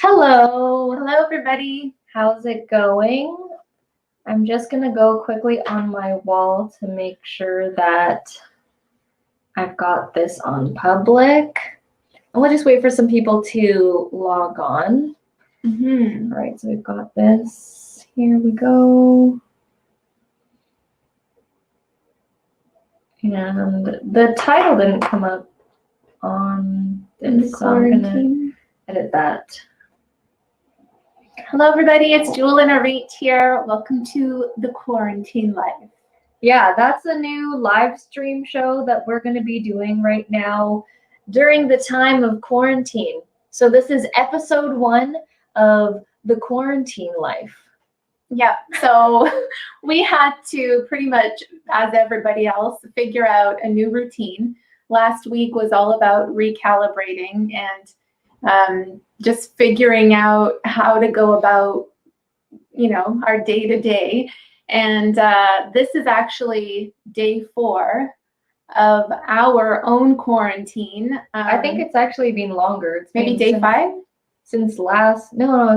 Hello. Hello, everybody. How's it going? I'm just going to go quickly on my wall to make sure that I've got this on public. And we'll just wait for some people to log on. All right, so we've got this. Here we go. And the title didn't come up on this, so I'm going to edit that. Hello, everybody. It's Jewel and Arit here. Welcome to the Quarantine Life. Yeah, that's a new live stream show that we're going to be doing right now during the time of quarantine. So this is episode 1 of the Quarantine Life. Yep. So we had to pretty much, as everybody else, figure out a new routine. Last week was all about recalibrating and just figuring out how to go about, our day-to-day. And this is actually day 4 of our own quarantine. I think it's actually been longer. It's maybe day 5? Since last, no,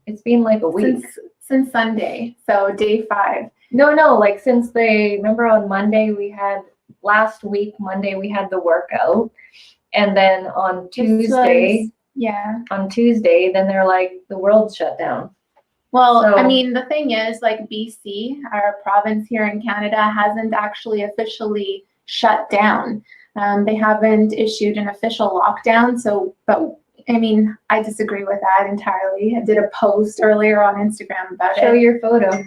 it's been like a week. Since Sunday, so day 5. No, like since remember on Monday last week Monday we had the workout, and then on Tuesday, then they're like, the world's shut down. Well, so, I mean, the thing is, like, BC, our province here in Canada, hasn't actually officially shut down. They haven't issued an official lockdown, but I mean, I disagree with that entirely. I did a post earlier on Instagram about it. Show your photo.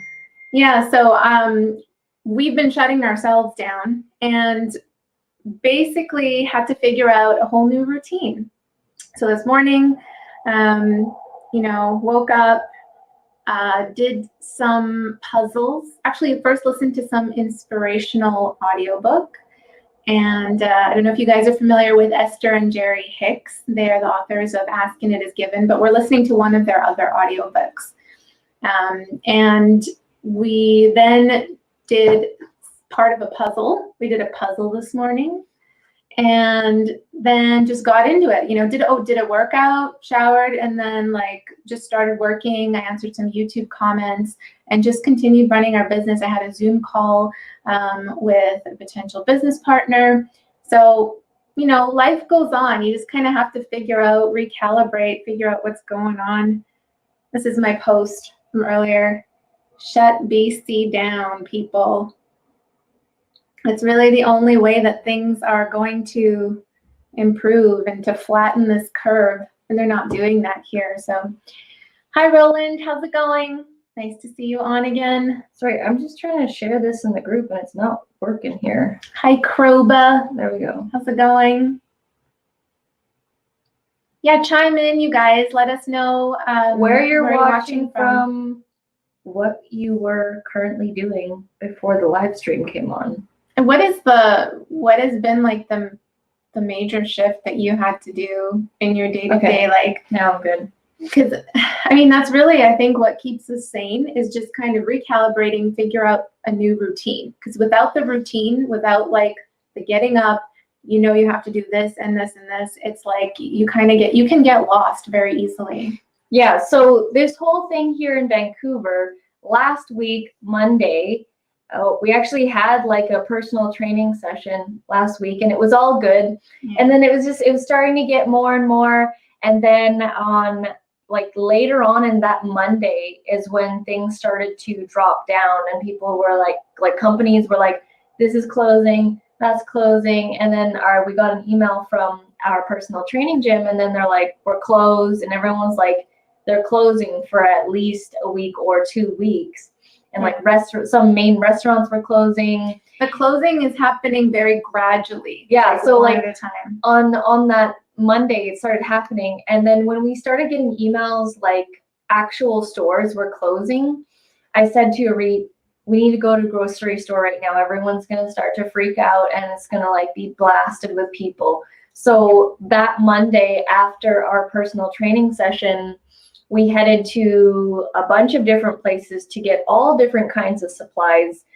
Yeah, so we've been shutting ourselves down and basically had to figure out a whole new routine. So this morning, woke up, did some puzzles. Actually, first listened to some inspirational audiobook. And I don't know if you guys are familiar with Esther and Jerry Hicks. They are the authors of Ask and It Is Given, but we're listening to one of their other audiobooks. And we then did part of a puzzle. We did a puzzle this morning and then just got into it. Did a workout, showered, and then just started working. I answered some YouTube comments and just continued running our business. I had a Zoom call with a potential business partner. So, life goes on. You just kind of have to figure out, recalibrate, figure out what's going on. This is my post from earlier. Shut BC down, people. It's really the only way that things are going to improve and to flatten this curve. And they're not doing that here. So, hi, Roland. How's it going? Nice to see you on again. Sorry, I'm just trying to share this in the group and it's not working here. Hi, Kroba. There we go. How's it going? Yeah, chime in, you guys. Let us know where you're watching from, what you were currently doing before the live stream came on. And what has been like the major shift that you had to do in your day-to-day? Okay. Now I'm good. Because, I mean, that's really, I think, what keeps us sane is just kind of recalibrating, figure out a new routine. Because without the routine, without the getting up, you have to do this and this and this, it's like you can get lost very easily. Yeah, so this whole thing here in Vancouver, last week, Monday, we actually had a personal training session last week and it was all good. Yeah. And then it was starting to get more and more. And then on later on in that Monday is when things started to drop down and people were companies were like, this is closing, that's closing. And then we got an email from our personal training gym and then they're like, we're closed. And everyone's like, they're closing for at least a week or 2 weeks. And some main restaurants were closing. The closing is happening very gradually. Yeah, so at a time. On that Monday it started happening, and then when we started getting emails actual stores were closing, I said to Arit, we need to go to the grocery store right now. Everyone's gonna start to freak out and it's gonna be blasted with people. So that Monday after our personal training session, we headed to a bunch of different places to get all different kinds of supplies,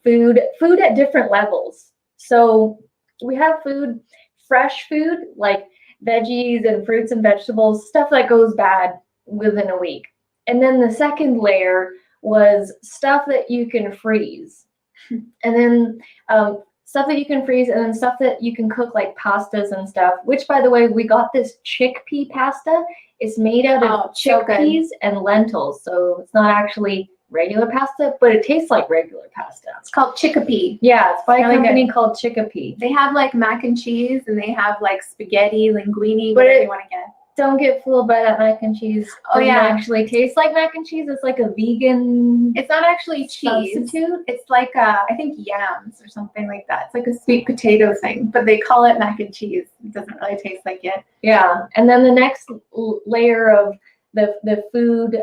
food at different levels. So we have food, fresh food, veggies and fruits and vegetables, stuff that goes bad within a week. And then the second layer was stuff that you can freeze. And then stuff that you can freeze, and then stuff that you can cook, like pastas and stuff, which, by the way, we got this chickpea pasta. It's made out of chickpeas and lentils. So it's not actually regular pasta, but it tastes like regular pasta. It's called chickpea. Yeah, it's by a company called Chickpea. They have like mac and cheese, and they have like spaghetti, linguine, whatever you want to get. Don't get fooled by that mac and cheese. Oh yeah, it actually tastes like mac and cheese. It's like a vegan. It's not actually cheese. Substitute. It's like I think yams or something like that. It's like a sweet potato thing, but they call it mac and cheese. It doesn't really taste like it. Yeah, and then the next layer of the food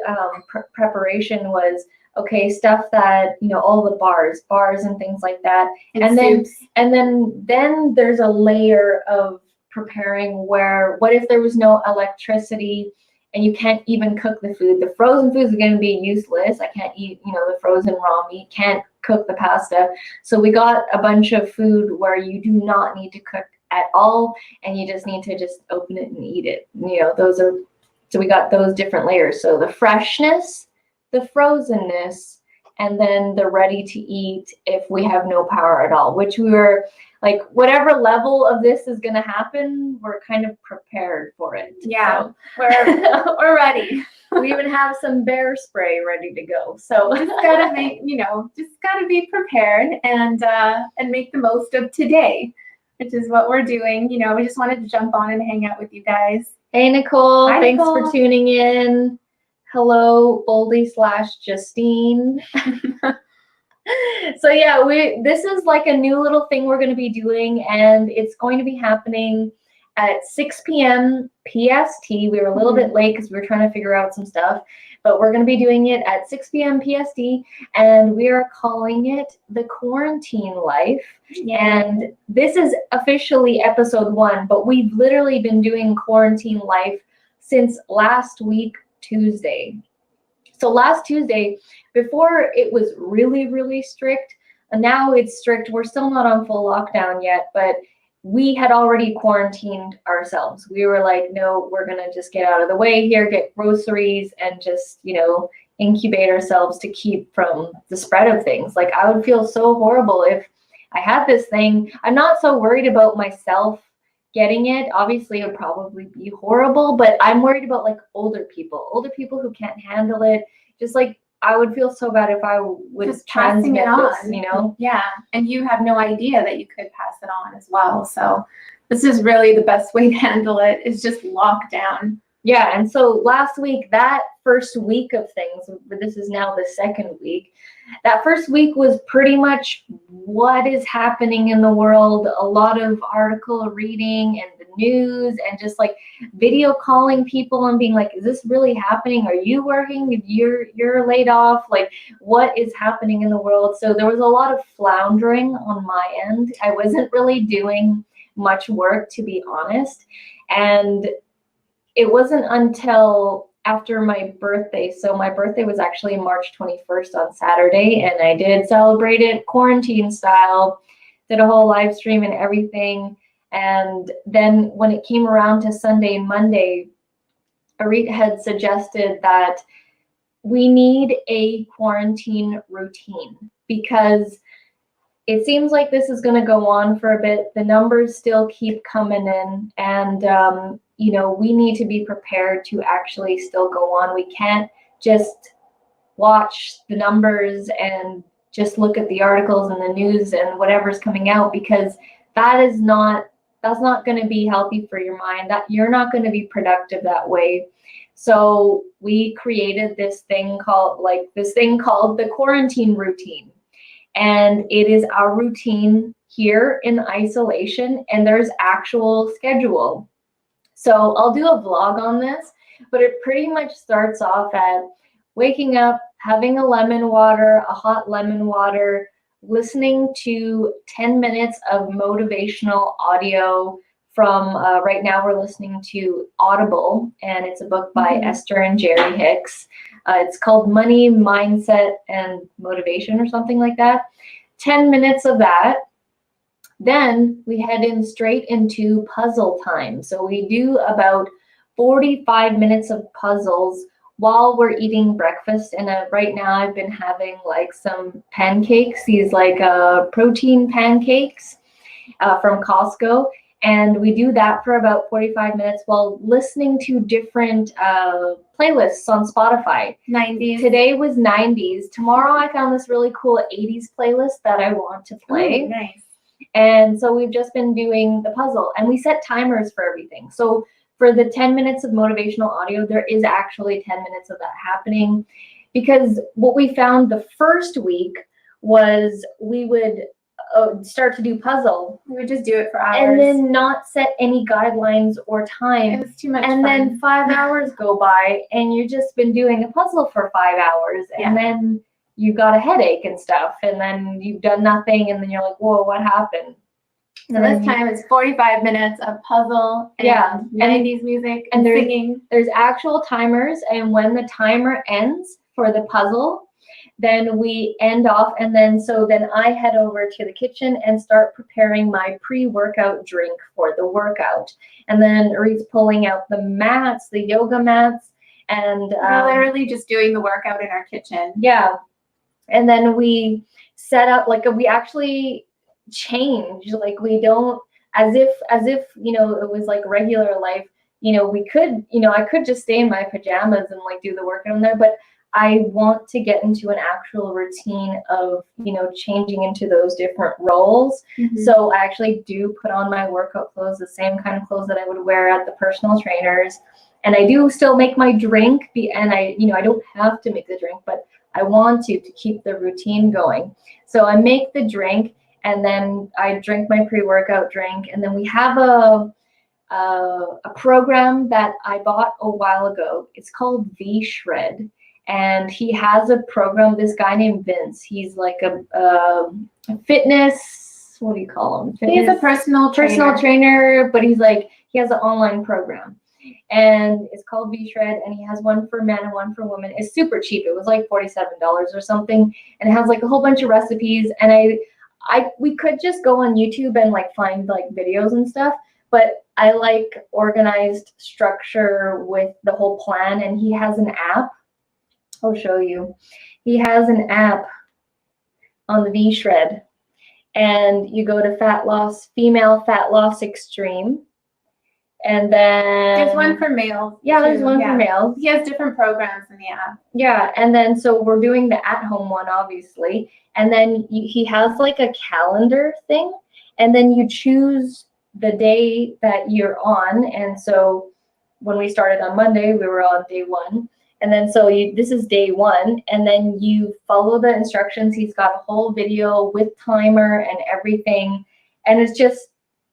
preparation was stuff that all the bars and things like that, and then there's a layer of preparing where what if there was no electricity and you can't even cook the food? The frozen foods are going to be useless. I can't eat the frozen raw meat, can't cook the pasta. So we got a bunch of food where you do not need to cook at all, and you just need to just open it and eat it. So we got those different layers. So the freshness, the frozenness, and then the ready to eat if we have no power at all, which we were like, whatever level of this is going to happen, we're kind of prepared for it. Yeah, so, we're ready. We even have some bear spray ready to go. So just gotta be prepared and make the most of today, which is what we're doing. We just wanted to jump on and hang out with you guys. Hey, Nicole. Hi, thanks Nicole. for tuning in. Hello, Boldy/Justine. So yeah, this is like a new little thing we're going to be doing, and it's going to be happening at 6 p.m. PST. We were a little bit late because we were trying to figure out some stuff, but we're going to be doing it at 6 p.m. PST, and we are calling it The Quarantine Life. Yeah. And this is officially episode 1, but we've literally been doing Quarantine Life since last week, Tuesday. So last Tuesday, before it was really, really strict, and now it's strict. We're still not on full lockdown yet, but we had already quarantined ourselves. We were like, no, we're going to just get out of the way here, get groceries, and just, incubate ourselves to keep from the spread of things. Like, I would feel so horrible if I had this thing. I'm not so worried about myself getting it. Obviously, it would probably be horrible, but I'm worried about like older people who can't handle it. Just like, I would feel so bad if I would just transmit this, Yeah, and you have no idea that you could pass it on as well. So this is really the best way to handle it, is just lock down. Yeah, and so last week, that first week of things, this is now the second week, that first week was pretty much what is happening in the world, a lot of article reading and the news, and just like video calling people and being like, is this really happening? Are you working? If you're laid off, like, what is happening in the world? So there was a lot of floundering on my end. I wasn't really doing much work, to be honest. And it wasn't until after my birthday. So my birthday was actually March 21st on Saturday, and I did celebrate it quarantine style, did a whole live stream and everything. And then when it came around to Sunday and Monday, Arit had suggested that we need a quarantine routine, because it seems like this is going to go on for a bit. The numbers still keep coming in, and we need to be prepared to actually still go on. We can't just watch the numbers and just look at the articles and the news and whatever's coming out, because that's not going to be healthy for your mind. That you're not going to be productive that way. So we created this thing called the quarantine routine. And it is our routine here in isolation, and there's actual schedule. So I'll do a vlog on this, but it pretty much starts off at waking up, having a hot lemon water, listening to 10 minutes of motivational audio from, right now we're listening to Audible, and it's a book by Esther and Jerry Hicks. It's called Money, Mindset, and Motivation or something like that. 10 minutes of that. Then we head in straight into puzzle time. So we do about 45 minutes of puzzles while we're eating breakfast. And right now I've been having like some pancakes, these like protein pancakes from Costco. And we do that for about 45 minutes while listening to different playlists on Spotify. 90s. Today was 90s. Tomorrow I found this really cool 80s playlist that I want to play. Ooh, nice. And so we've just been doing the puzzle, and we set timers for everything. So for the 10 minutes of motivational audio, there is actually 10 minutes of that happening, because what we found the first week was we would start to do puzzle. We would just do it for hours. And then not set any guidelines or time. It was too much and fun. then 5 hours go by and you've just been doing a puzzle for 5 hours. And then you got a headache and stuff. And then you've done nothing. And then you're like, whoa, what happened? So this time is 45 minutes of puzzle and 90s music and singing. There's actual timers. And when the timer ends for the puzzle, then we end off, and then I head over to the kitchen and start preparing my pre-workout drink for the workout. And then Reed's pulling out the mats, the yoga mats, and we're literally just doing the workout in our kitchen. Yeah. And then we set up, like, we actually change, like, we don't, as if you know, it was like regular life. You know, we could, you know, I could just stay in my pajamas and like do the workout in there, but I want to get into an actual routine of, you know, changing into those different roles. So I actually do put on my workout clothes, the same kind of clothes that I would wear at the personal trainers. And I do still make my drink, and I don't have to make the drink, but I want to keep the routine going. So I make the drink, and then I drink my pre-workout drink. And then we have a program that I bought a while ago. It's called V-Shred. And he has a program, this guy named Vince. He's like a fitness, what do you call him? He's a personal trainer, but he's like, he has an online program. And it's called V-Shred, and he has one for men and one for women. It's super cheap. It was like $47 or something. And it has like a whole bunch of recipes. And we could just go on YouTube and like find like videos and stuff, but I like organized structure with the whole plan. And he has an app. I'll show you. He has an app on the V-Shred, and you go to fat loss, female fat loss extreme, and then there's one for males. Yeah, there's one for males. He has different programs in the app. Yeah, and then so we're doing the at-home one, obviously, and then he has like a calendar thing, and then you choose the day that you're on. And so when we started on Monday, we were on day 1. And then so this is day 1, and then you follow the instructions. He's got a whole video with timer and everything, and it's just,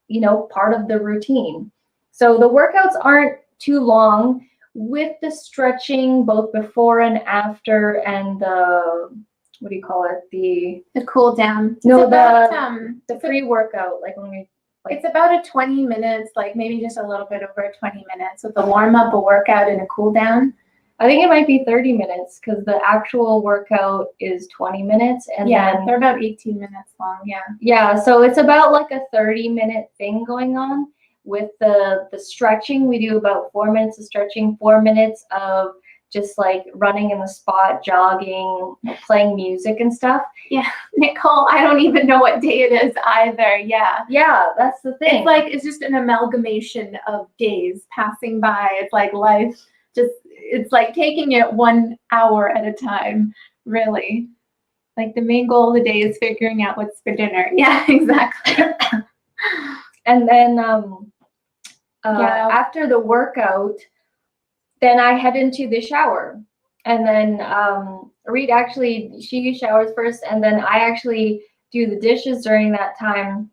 you know, part of the routine. So the workouts aren't too long, with the stretching both before and after, and the, what do you call it? The cool down. No, the pre-workout, like when we. It's about a 20 minutes, like maybe just a little bit over 20 minutes with a warm up, a workout, and a cool down. I think it might be 30 minutes because the actual workout is 20 minutes. And then they're about 18 minutes long. Yeah. Yeah. So it's about like a 30-minute thing going on with the stretching. We do about 4 minutes of stretching, 4 minutes of just like running in the spot, jogging, playing music and stuff. Yeah. Nicole, I don't even know what day it is either. Yeah. Yeah. That's the thing. It's just an amalgamation of days passing by. It's like life it's like taking it 1 hour at a time, really. Like the main goal of the day is figuring out what's for dinner. Yeah, exactly. And then after the workout, then I head into the shower. And then Reed she showers first, and then I actually do the dishes during that time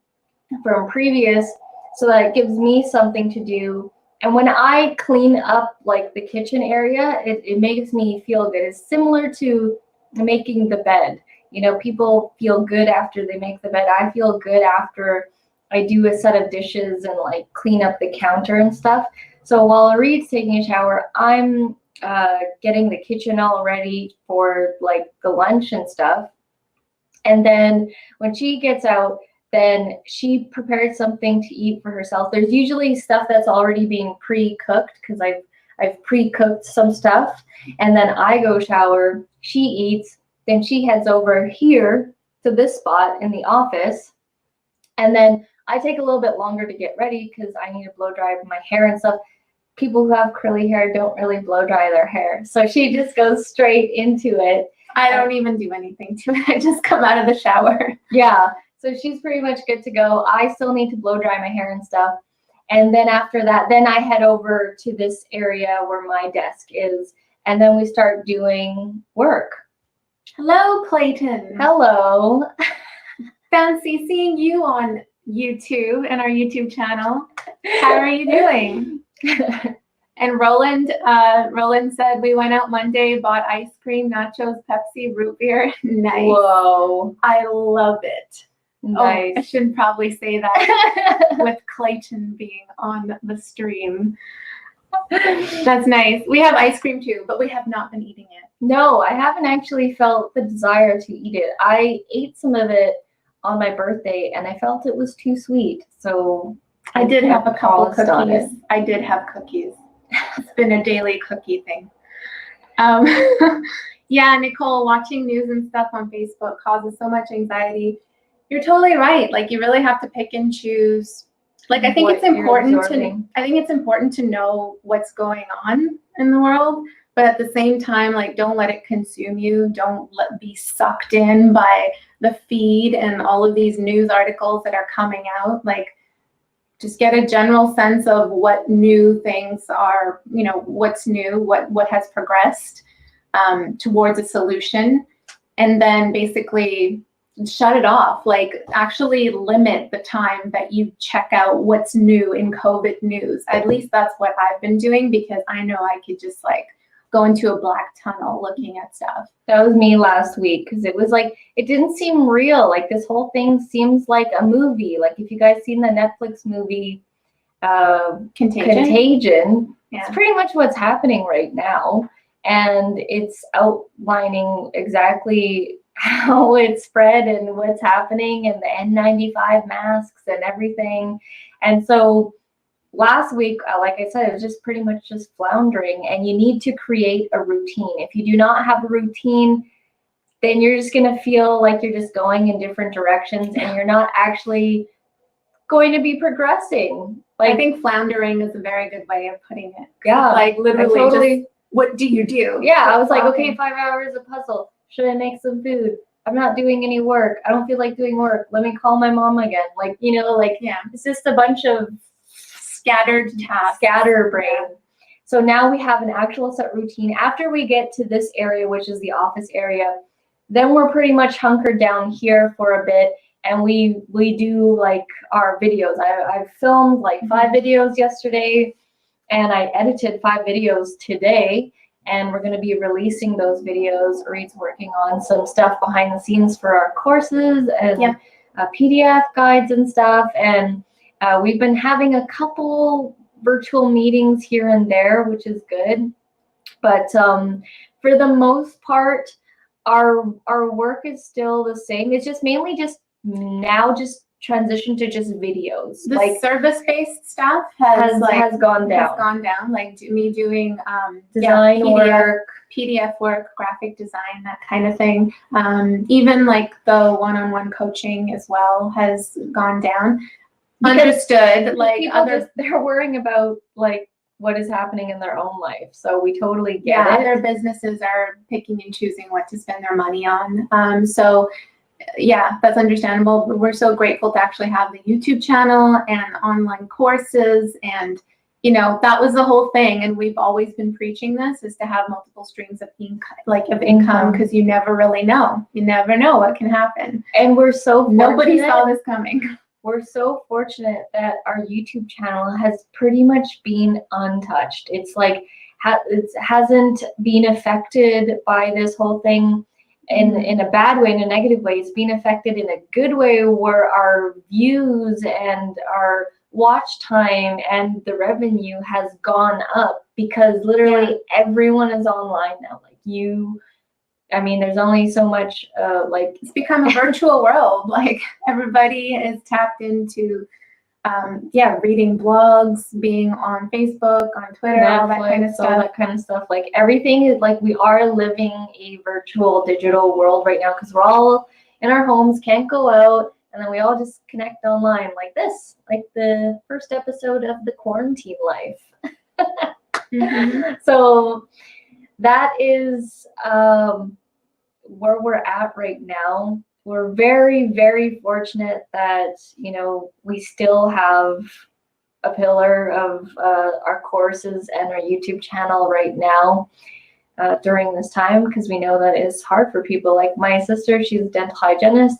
from previous, so that it gives me something to do. And when I clean up like the kitchen area, it makes me feel good. It's similar to making the bed. You know, people feel good after they make the bed. I feel good after I do a set of dishes and like clean up the counter and stuff. So while Reed's taking a shower, I'm getting the kitchen all ready for like the lunch and stuff. And then when she gets out, then she prepared something to eat for herself. There's usually stuff that's already being pre-cooked because I've pre-cooked some stuff, and then I go shower, she eats, then she heads over here to this spot in the office, and then I take a little bit longer to get ready because I need to blow dry my hair and stuff. People who have curly hair don't really blow dry their hair, so she just goes straight into it. I don't even do anything to it. I just come out of the shower. Yeah, so she's pretty much good to go. I still need to blow dry my hair and stuff. And then after that, then I head over to this area where my desk is, and then we start doing work. Hello, Clayton. Hello. Fancy seeing you on YouTube and our YouTube channel. How are you doing? And Roland said, we went out Monday, bought ice cream, nachos, Pepsi, root beer. Nice. Whoa. I love it. Nice. Oh, I shouldn't probably say that with Clayton being on the stream. That's nice. We have ice cream too, but we have not been eating it. No, I haven't actually felt the desire to eat it. I ate some of it on my birthday and I felt it was too sweet. So I did have a couple paused on it. cookies. I did have cookies. It's been a daily cookie thing. Yeah, Nicole, watching news and stuff on Facebook causes so much anxiety. You're totally right. Like, you really have to pick and choose. Like, I think it's important to know what's going on in the world, but at the same time, like, don't let it consume you. Don't be sucked in by the feed and all of these news articles that are coming out. Like, just get a general sense of what new things are, you know, what's new, what has progressed towards a solution, and then basically shut it off. Like, actually limit the time that you check out what's new in COVID news. At least that's what I've been doing, because I know I could just like go into a black tunnel looking at stuff. That was me last week, because it was like, it didn't seem real. Like, this whole thing seems like a movie. Like, if you guys seen the Netflix movie Contagion, Yeah. it's pretty much what's happening right now. And it's outlining exactly how it spread and what's happening, and the N95 masks and everything. And so last week, like I said, it was just pretty much just floundering, and you need to create a routine. If you do not have a routine, then you're just going to feel like you're just going in different directions and you're not actually going to be progressing. Like, I think floundering is a very good way of putting it. Yeah, Like, literally totally, just, what do you do? Yeah, I was like, okay, 5 hours of puzzle. Should I make some food? I'm not doing any work. I don't feel like doing work. Let me call my mom again. Like, you know, like, Yeah. it's just a bunch of Scattered tasks. scatterbrain. So now we have an actual set routine. After we get to this area, which is the office area, then we're pretty much hunkered down here for a bit, and we do like our videos. I filmed like 5 videos yesterday, and I edited 5 videos today, and we're going to be releasing those videos. Reed's working on some stuff behind the scenes for our courses and PDF guides and stuff, and we've been having a couple virtual meetings here and there, which is good. But for the most part, our work is still the same. It's just mainly just now just transition to just videos. The like, service-based stuff has gone down. Has gone down. Like me doing Design work, PDF work, graphic design, that kind of thing. Even like the one-on-one coaching as well has gone down. Understood. Like, they're worrying about like what is happening in their own life. So we totally get it. Their businesses are picking and choosing what to spend their money on. So yeah, that's understandable. But we're so grateful to actually have the YouTube channel and online courses, and you know, that was the whole thing. And we've always been preaching this, is to have multiple streams of income, because you never really know. You never know what can happen. And we're so fortunate. Nobody saw this coming. We're so fortunate that our YouTube channel has pretty much been untouched. It's like it hasn't been affected by this whole thing in a bad way, in a negative way. It's been affected in a good way, where our views and our watch time and the revenue has gone up, because literally everyone is online now. Like, you I mean, there's only so much, like, It's become a virtual world. Like everybody is tapped into, reading blogs, being on Facebook, on Twitter, all that kind of Netflix, all stuff. that kind of stuff. Like, everything is like, we are living a virtual digital world right now because we're all in our homes, can't go out, and then we all just connect online like this, like the first episode of The Quarantine Life. Mhm. So that is where we're at right now. We're very, very fortunate that, you know, we still have a pillar of our courses and our YouTube channel right now during this time, because we know that it's hard for people. Like my sister, she's a dental hygienist.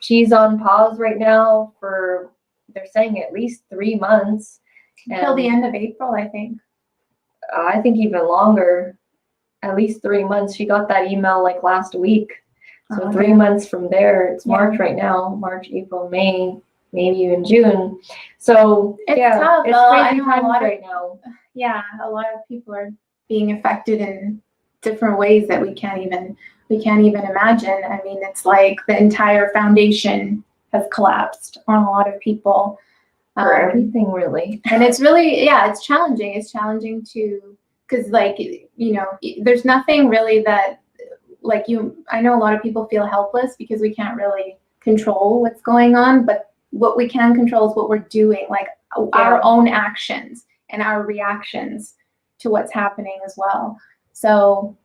She's on pause right now for, they're saying, at least 3 months. Until the end of April, I think. I think even longer, at least 3 months. She got that email like last week. So 3 months from there, it's March right now, March, April, May, maybe even June. So It's yeah, tough. it's Well, I crazy know a times lot of- right now. Yeah, a lot of people are being affected in different ways that we can't even imagine. I mean, it's like the entire foundation has collapsed on a lot of people. For everything, really. And it's really, it's challenging. It's challenging to, because like, you know, there's nothing really that, like I know a lot of people feel helpless because we can't really control what's going on, but what we can control is what we're doing, like our own actions and our reactions to what's happening as well. So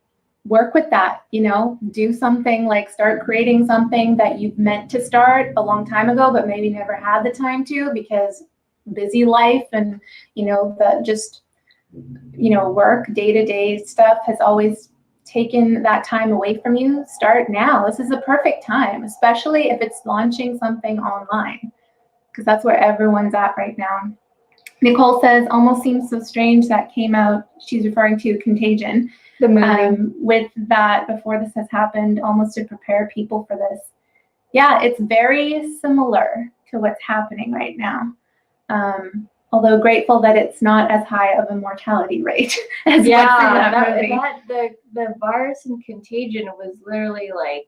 work with that, you know, do something, like start creating something that you've meant to start a long time ago, but maybe never had the time to because busy life and, you know, the just, you know, work, day-to-day stuff has always taken that time away from you. Start now. This is a perfect time, especially if it's launching something online, because that's where everyone's at right now. Nicole says, almost seems so strange that came out. She's referring to Contagion. The movie. With that, before this has happened, almost to prepare people for this. Yeah, it's very similar to what's happening right now. Although grateful that it's not as high of a mortality rate as what's in that movie. The virus and Contagion was literally like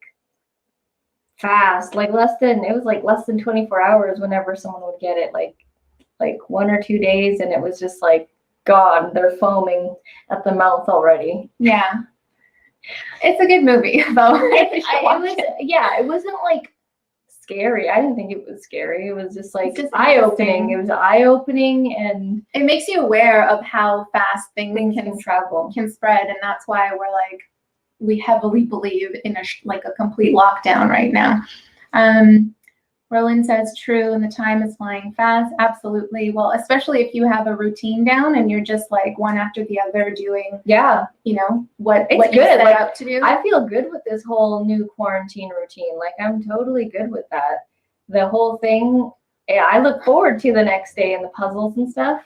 fast, like less than 24 hours whenever someone would get it, like 1 or 2 days, and it was just like gone. They're foaming at the mouth already. Yeah. It's a good movie, though. It wasn't like scary. I didn't think it was scary. It was just like eye-opening. It was eye-opening, and it makes you aware of how fast things can travel, can spread, and that's why we're like, we heavily believe in a complete lockdown right now. Roland says, true, and the time is flying fast. Absolutely. Well, especially if you have a routine down and you're just like one after the other doing, you know, what you set out to do. I feel good with this whole new quarantine routine. Like, I'm totally good with that. The whole thing, I look forward to the next day and the puzzles and stuff.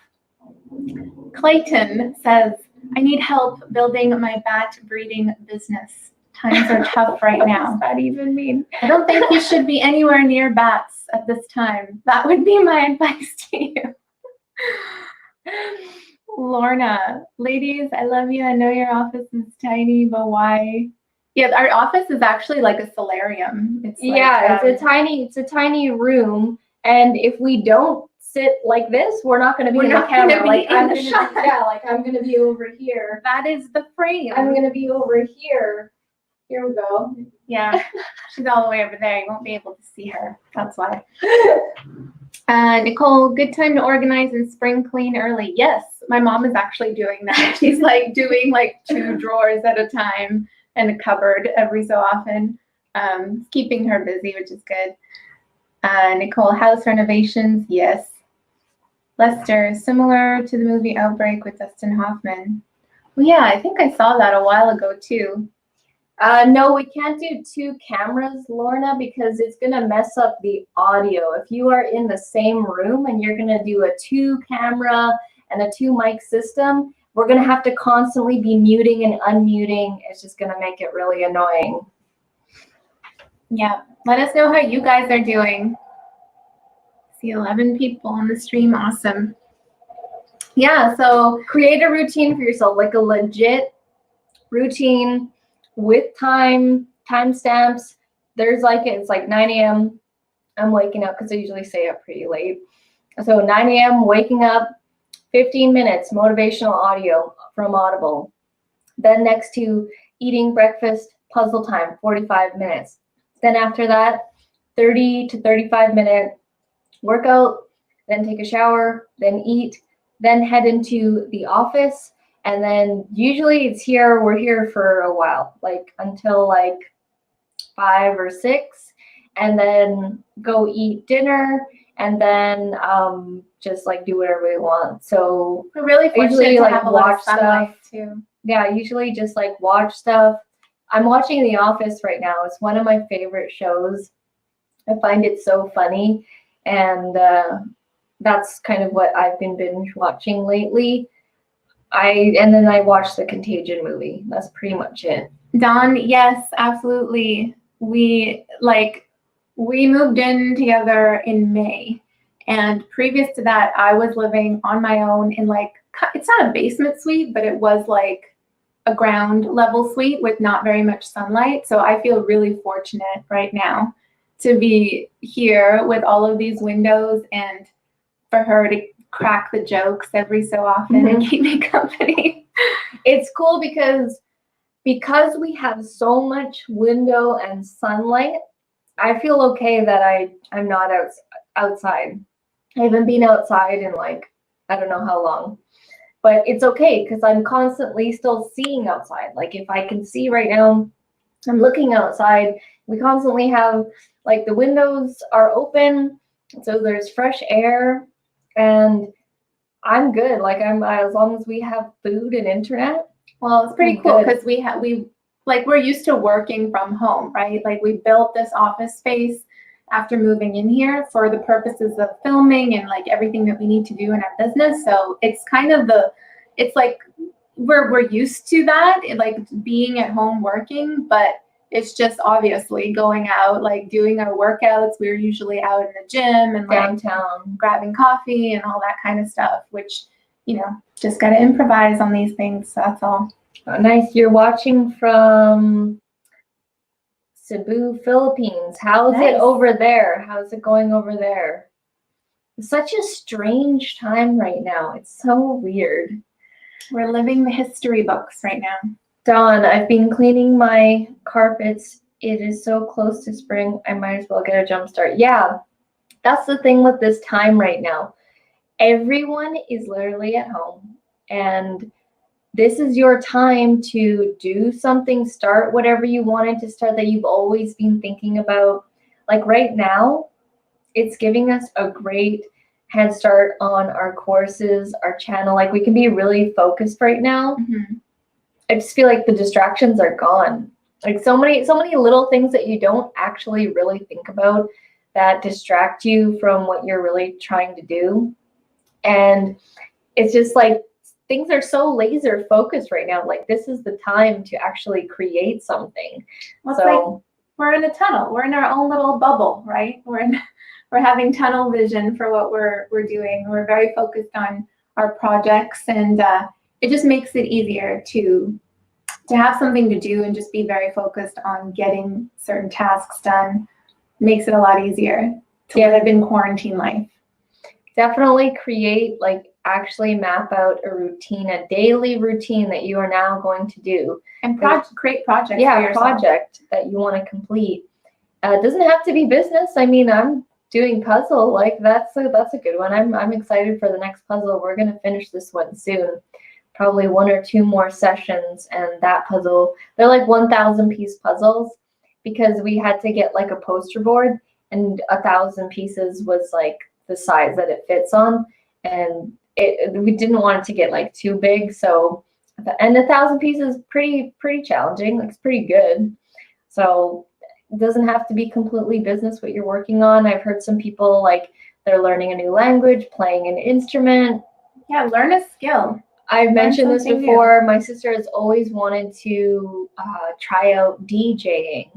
Clayton says, I need help building my bat breeding business. Times are tough right now. What does that even mean? I don't think you should be anywhere near bats at this time. That would be my advice to you. Lorna, ladies, I love you. I know your office is tiny, but why? Yeah, our office is actually like a solarium. It's like, it's a tiny room, and if we don't sit like this, we're not going to be in the camera. Like I'm going to be over here. That is the frame. I'm going to be over here. Here we go. Yeah, she's all the way over there. You won't be able to see her. That's why. Nicole, good time to organize and spring clean early. Yes, my mom is actually doing that. She's like doing like 2 drawers at a time and a cupboard every so often. Keeping her busy, which is good. Nicole, house renovations. Yes. Lester, similar to the movie Outbreak with Dustin Hoffman. Well, yeah, I think I saw that a while ago too. No, we can't do 2 cameras, Lorna, because it's going to mess up the audio. If you are in the same room and you're going to do a 2 camera and a 2 mic system, we're going to have to constantly be muting and unmuting. It's just going to make it really annoying. Yeah, let us know how you guys are doing. See 11 people on the stream. Awesome. Yeah, so create a routine for yourself, like a legit routine. with timestamps. There's like, it's like 9 a.m. I'm waking up because I usually stay up pretty late. So 9 a.m. waking up, 15 minutes motivational audio from Audible. Then next to eating breakfast, puzzle time, 45 minutes. Then after that, 30 to 35-minute workout, then take a shower, then eat, then head into the office. And then usually we're here for a while, like until like 5 or 6, and then go eat dinner, and then just like do whatever we want. So We're really fortunate usually to like have a lot of watch stuff. sunlight too. Yeah, usually just like watch stuff. I'm watching The Office right now. It's one of my favorite shows. I find it so funny, and that's kind of what I've been binge watching lately. And then I watched the Contagion movie. That's pretty much it. Dawn, yes, absolutely. We moved in together in May, and previous to that, I was living on my own in like, it's not a basement suite, but it was like a ground level suite with not very much sunlight. So I feel really fortunate right now to be here with all of these windows and for her to crack the jokes every so often and keep me company. It's cool because we have so much window and sunlight. I feel okay that I'm not outside. I haven't been outside in like, I don't know how long, but it's okay because I'm constantly still seeing outside. Like if I can see right now, I'm looking outside. We constantly have like the windows are open, so there's fresh air, and I'm good. Like as long as we have food and internet. Well, it's pretty cool because we're used to working from home, right? Like we built this office space after moving in here for the purposes of filming and like everything that we need to do in our business. So it's kind of it's like we're used to that, like being at home working, but it's just obviously going out, like doing our workouts. We're usually out in the gym and downtown, grabbing coffee and all that kind of stuff, which, just got to improvise on these things. So that's all. Oh, nice. You're watching from Cebu, Philippines. How's it over there? How's it going over there? It's such a strange time right now. It's so weird. We're living the history books right now. Dawn, I've been cleaning my carpets. It is so close to spring. I might as well get a jump start. Yeah, that's the thing with this time right now. Everyone is literally at home, and this is your time to do something, start whatever you wanted to start that you've always been thinking about. Like right now, it's giving us a great head start on our courses, our channel. Like we can be really focused right now. Mm-hmm. I just feel like the distractions are gone. Like so many little things that you don't actually really think about that distract you from what you're really trying to do. And it's just like things are so laser focused right now. Like this is the time to actually create something. Well, it's like we're in a tunnel. We're in our own little bubble, right? We're having tunnel vision for what we're doing. We're very focused on our projects, and it just makes it easier to have something to do and just be very focused on getting certain tasks done. Makes it a lot easier to live in quarantine life. Definitely actually map out a routine, a daily routine that you are now going to do. And create projects. Yeah, a project that you want to complete. It doesn't have to be business. I mean, I'm doing puzzle. Like that's a good one. I'm excited for the next puzzle. We're gonna finish this one soon. Probably 1 or 2 more sessions, and that puzzle, they're like 1,000 piece puzzles because we had to get like a poster board, and 1,000 pieces was like the size that it fits on, and we didn't want it to get like too big. So, and 1,000 pieces pretty challenging. It's pretty good. So it doesn't have to be completely business what you're working on. I've heard some people like they're learning a new language, playing an instrument. Yeah, learn a skill. I've mentioned this before. My sister has always wanted to try out DJing,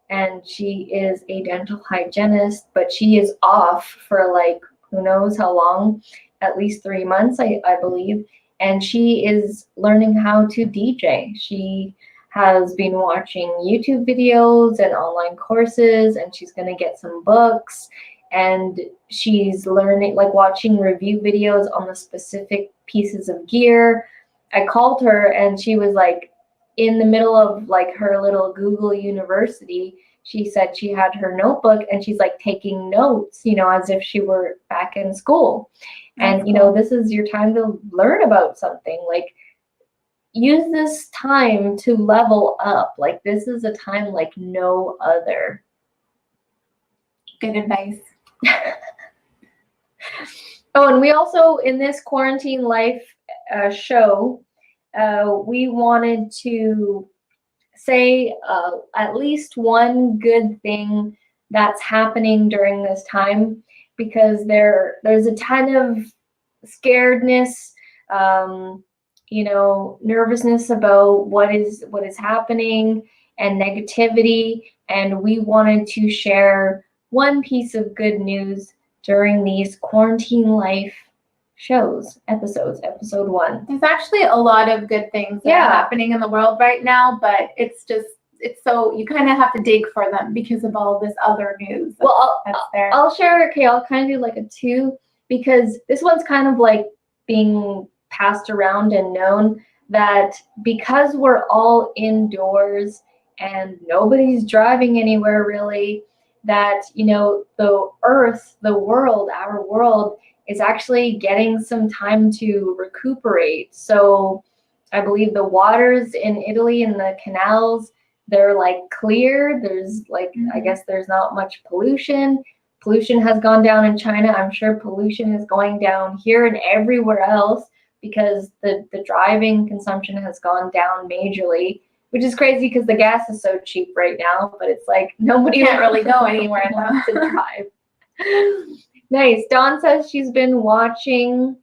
and she is a dental hygienist, but she is off for like who knows how long, at least 3 months, I believe. And she is learning how to DJ. She has been watching YouTube videos and online courses, and she's going to get some books, and she's learning, like watching review videos on the specific pieces of gear. I called her and she was like in the middle of like her little Google University. She said she had her notebook and she's like taking notes, as if she were back in school. That's And, cool. this is your time to learn about something. Like, use this time to level up. Like, this is a time like no other. Good advice. Oh, and we also, in this Quarantine Life show, we wanted to say at least one good thing that's happening during this time, because there's a ton of scaredness, nervousness about what is happening, and negativity, and we wanted to share one piece of good news during these Quarantine Life episodes, episode 1. There's actually a lot of good things that are happening in the world right now, but it's so you kind of have to dig for them because of all this other news that's there. I'll share, I'll kind of do like a 2, because this one's kind of like being passed around and known, that because we're all indoors and nobody's driving anywhere really, that, the earth, our world is actually getting some time to recuperate. So I believe the waters in Italy and the canals, they're like clear. There's like, I guess there's not much pollution. Pollution has gone down in China. I'm sure pollution is going down here and everywhere else, because the driving consumption has gone down majorly, which is crazy because the gas is so cheap right now, but it's like nobody can't really go anywhere wants to drive. Nice. Dawn says she's been watching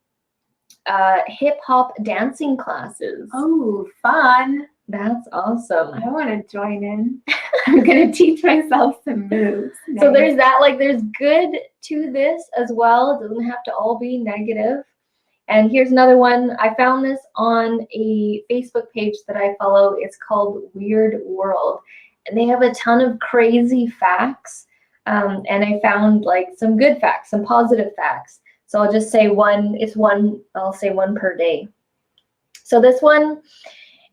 hip hop dancing classes. Oh, fun. That's awesome. I want to join in. I'm going to teach myself some moves. So there's that, like there's good to this as well. It doesn't have to all be negative. And here's another one. I found this on a Facebook page that I follow. It's called Weird World. And they have a ton of crazy facts. And I found like some good facts, some positive facts. So I'll just say one. I'll say one per day. So this one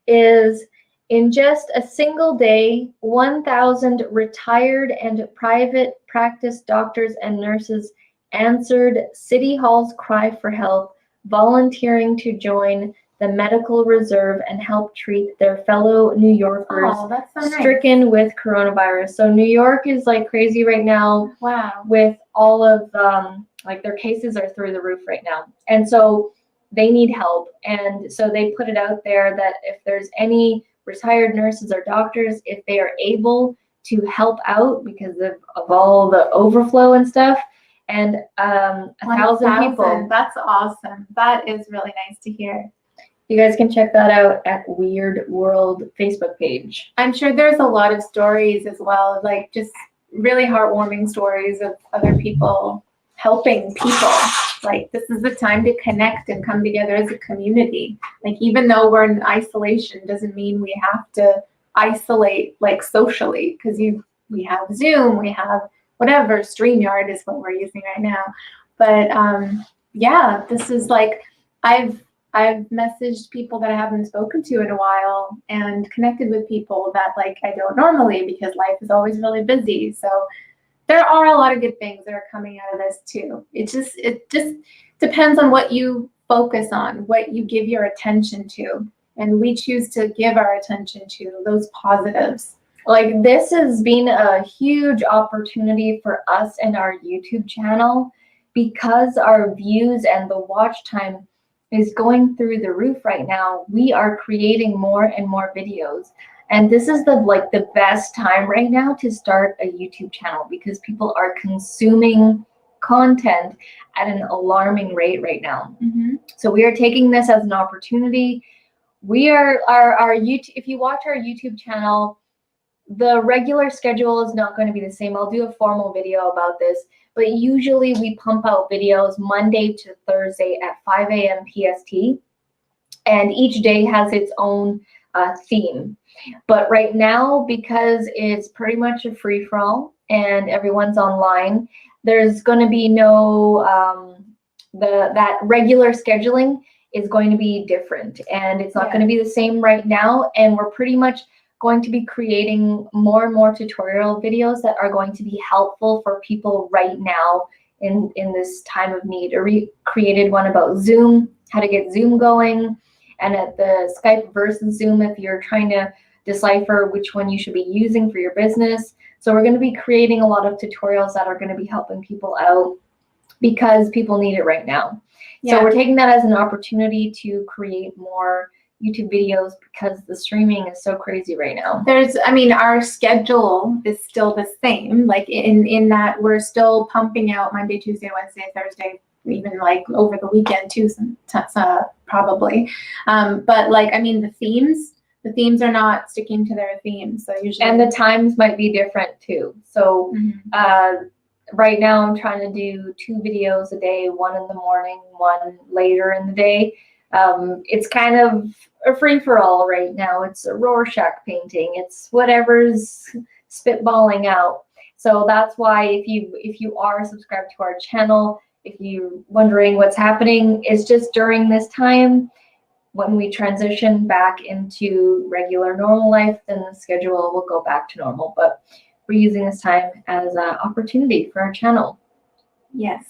is, in just a single day, 1,000 retired and private practice doctors and nurses answered City Hall's cry for help, volunteering to join the medical reserve and help treat their fellow New Yorkers that's so stricken with coronavirus. So New York is like crazy right now. Wow. With all of like their cases are through the roof right now. And so they need help. And so they put it out there that if there's any retired nurses or doctors, if they are able to help out because of all the overflow and stuff, and 1,000 people. That's awesome. That is really nice to hear. You guys can check that out at Weird World Facebook page. I'm sure there's a lot of stories as well, like just really heartwarming stories of other people helping people. Like, this is the time to connect and come together as a community. Like, even though we're in isolation doesn't mean we have to isolate like socially, because we have Zoom, we have whatever, StreamYard is what we're using right now. But yeah, this is like, I've messaged people that I haven't spoken to in a while and connected with people that like I don't normally, because life is always really busy. So there are a lot of good things that are coming out of this too. It just depends on what you focus on, what you give your attention to. And we choose to give our attention to those positives. Like, this has been a huge opportunity for us and our YouTube channel, because our views and the watch time is going through the roof right now. We are creating more and more videos. And this is the best time right now to start a YouTube channel, because people are consuming content at an alarming rate right now. Mm-hmm. So we are taking this as an opportunity. We are our YouTube. If you watch our YouTube channel, the regular schedule is not going to be the same. I'll do a formal video about this, but usually we pump out videos Monday to Thursday at 5 a.m. PST, and each day has its own theme. But right now, because it's pretty much a free-for-all and everyone's online, there's going to be no, that regular scheduling is going to be different, and it's not going to be the same right now. And we're pretty much going to be creating more and more tutorial videos that are going to be helpful for people right now in this time of need. I created one about Zoom, how to get Zoom going, and at the Skype versus Zoom if you're trying to decipher which one you should be using for your business. So we're going to be creating a lot of tutorials that are going to be helping people out because people need it right now. So we're taking that as an opportunity to create more YouTube videos because the streaming is so crazy right now. Our schedule is still the same, like in that we're still pumping out Monday, Tuesday, Wednesday, Thursday, even like over the weekend too, probably. But like, the themes are not sticking to their themes. So usually, and the times might be different too. So right now I'm trying to do 2 videos a day, one in the morning, one later in the day. It's kind of a free-for-all right now. It's a Rorschach painting. It's whatever's spitballing out. So that's why if you are subscribed to our channel, if you're wondering what's happening, it's just during this time when we transition back into regular normal life, then the schedule will go back to normal. But we're using this time as an opportunity for our channel. Yes.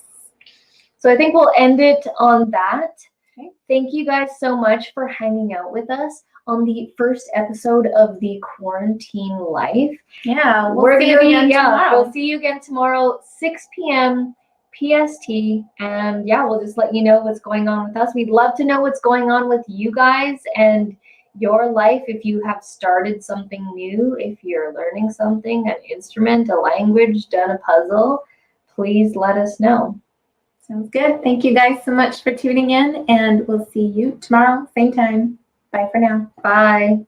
So I think we'll end it on that. Okay. Thank you guys so much for hanging out with us on the first episode of the Quarantine Life. Yeah, we'll see you again tomorrow. We'll see you again tomorrow, 6 p.m. PST, and we'll just let you know what's going on with us. We'd love to know what's going on with you guys and your life. If you have started something new, if you're learning something, an instrument, a language, done a puzzle, please let us know. Sounds good. Thank you guys so much for tuning in, and we'll see you tomorrow, same time. Bye for now. Bye.